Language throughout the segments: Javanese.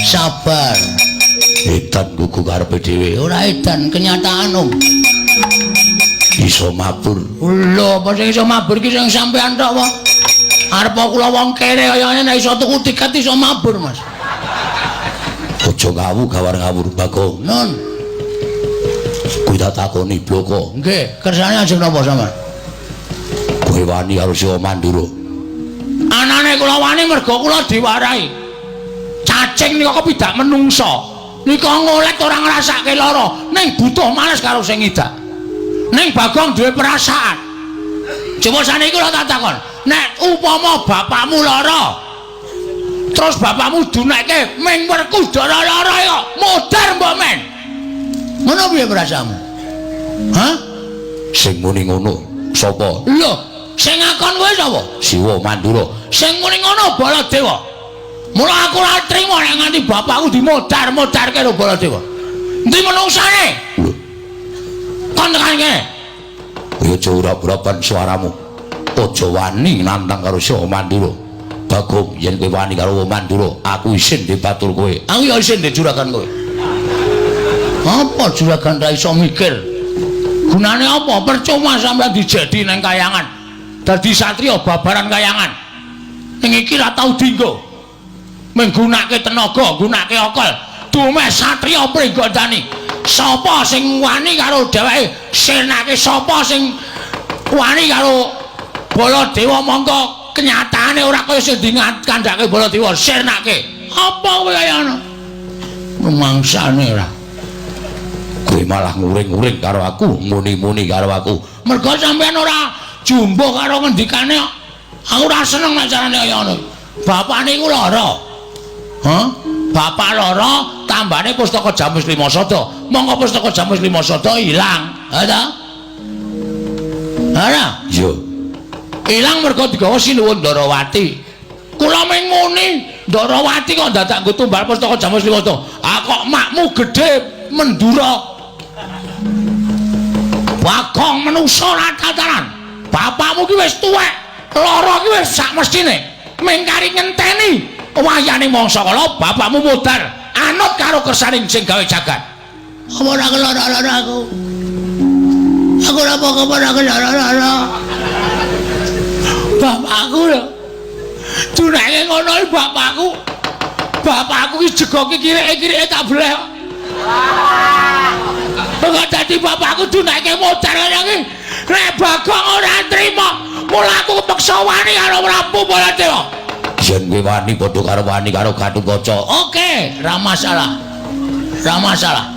Sabar. Edan kuku karepe dhewe, ora edan kenyataan om. Iso mabur. Lho, apa sing iso mabur ki sing sampean tok wae. Arep kula wong kere kaya ngene iso tuku tiket iso mabur, Mas. Aja gawur Bagong. Nun. Kuwi tak takoni bloko. Nggih, kersane ajeng napa sampean? Kowe wani karo Siwa Mandura. Anane kula wani mergo kula diwarai. Cacing nika kepidak menungso. Nika ngolek ora ngrasake lara, ning butuh males karo sing ngidak. Ning Bagong duwe perasaan. Coba saniki kula tak takon, nek upama bapakmu lara, terus bapakmu dunekke ming Werkudara lara ya, modar mbok men. Ngono piye perasaanmu? Hah? Sing muni ngono sapa? Lho, sing ngakon kowe sapa? Siwa Mandura. Sing muni ngono Baladewa. Mula aku ora trimo nek nganti bapakku dimodar-modarke karo Baladewa. Endi menungsane? Lho. Kon tekan kene. Kowe aja urap-urapan suaramu. Aja wani nantang karo Siwa Mandura. Bagong yen kowe wani karo Mandura, aku isin dibatur kowe. Aku ya isin di juragan kowe. Apa juragan ra iso mikir? Gunane apa? Percuma sampeyan dijadi nang kayangan. Dadi satriya babaran kayangan. Ning iki ra tau dienggo. Menggunake tenaga, gunake akal. Dumeh satriya pringgandani. Sapa sing wani karo dheweke? Senake sapa sing wani karo Baladewa monggo kenyataane ora kaya sing dikandhake Baladewa senake. Apa kowe kaya ngono? Rumangsane ora. Kowe malah nguring-nguring karo aku, muni-muni karo aku. Mergo sampean ora jumbo karo ngendikane. Aku ora seneng nek carane kaya ngono. Bapak niku lara. Hah? Bapak lara tambane pustaka Jamus Lima Sada. Monggo pustaka Jamus Lima Sada ilang. Ha ta? Ora? Yo. Ilang mergo digawa Sinuwun Ndarawati. Kula mung muni, Ndarawati kok dadak nggo tumbal pustaka Jamus Lima Sada. Ah kok makmu gedhe Mendura. Bagong menungso ra tataran. Bapakmu ki wis tuwek, lara ki wis sak mestine. Mengkari ngenteni wayane mangsa kala bapakmu modar anut karo kersaning sing gawe jagat. Apa ora kelara-lara aku? Aku ora apa-apa ora kelara-lara. Bapakku lho. Dunake ngono bapakku. Bapakku ki jegoke kirike-kirike tak bleh. Enggak dadi bapakku dunake modar kaya iki. Nek Bagong ora trima, mula aku kepeksa wani karo Prabu Baladewa. Yen kowe wani padha karo wani karo Gatotkaca. Oke, ra masalah. Ra masalah.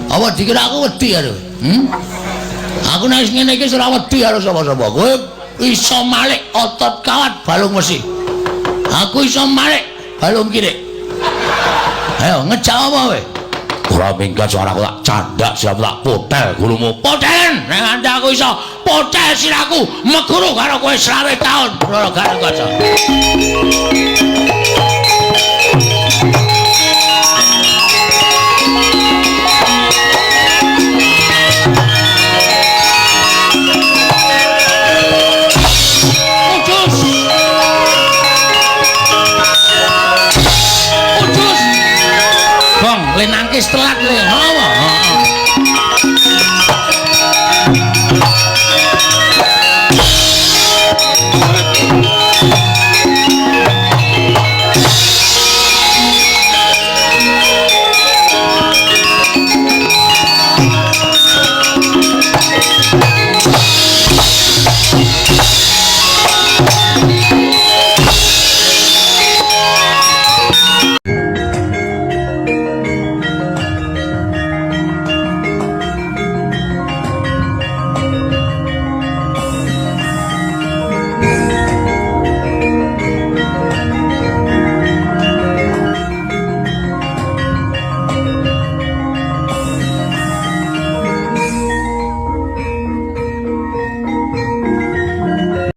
Apa dikira aku wedi karo? Aku nek ngene iki ora wedi karo sapa-sapa. Kowe iso malik otot kawat balung mesi. Aku iso malik balung kiri. Ayo ngejak apa kowe? Ora minggat suaraku tak candak siap tak potel gulumu. Potelen nek nganti aku iso potel siraku meguru karo kowe 20 taun. Ora Gatotkaca. Nangkis telat le, apa?